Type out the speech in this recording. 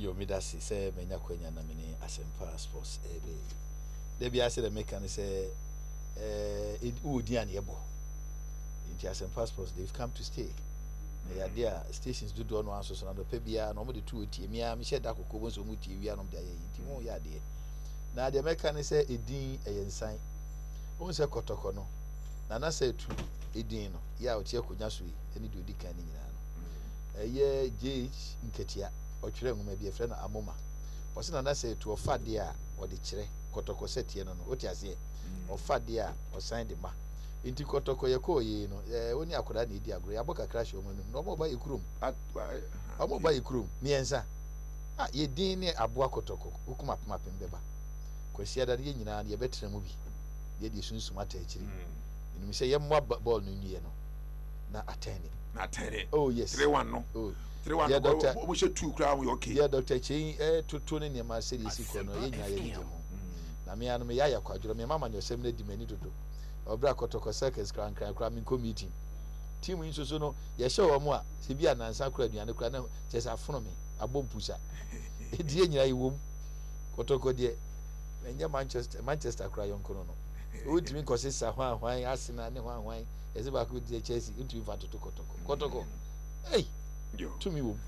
Yo, me that say menya kwenya na mini Asempa Sports ebe. They be say the mechanic say it udi an yebo. Into Asempa Sports they've come to stay. They are there stations do no answer so na pe bia no mo de two tie me am share da kokobon so mu tie wi anom da ye nti mo ya de. Na the mechanic say edin eyensan. Won say kotoko no. Na say tu edin no. Ya o tie konya so yi eni de odi kan ni nyina no. Eye JH nketia otwere nwoma bi efre na amoma wose na say to ofade a ode kire kotoko setie no no oti ase ofade a osan de ma inti kotoko ye ko yi no oni akoda na edi agro ya boka crash o manu no mo ba yikurum amo ba yikurum miensa ye din ne aboa kotoko hukuma pamapem beba kwasi da ye nyina na ye betra mu bi ye di sunsum ata akiri inu se ye mo ball no nwie no na atene oh yes 3-1 no oh 3-1 yeah, doctor. We should 2 crown okay. Yeah, Doctor Chin, to ne ma series iko no ye nya ye ho. Na me anu me ya yakwaduro me mama no sem na di mani dodo. Obra kotoko circus kran me committee. Team yin so no ye hye wo mo a se bia nansa kra aduane kra na chese afono me abompusa. E di ye nyira ye wom. Kotoko de enye Manchester kra yon kono no. O timi kosisa hwan Arsenal ne hwan ye se ba ko di Chelsea ntimi fa toto kotoko. Kotoko. Hey, yo to me wom.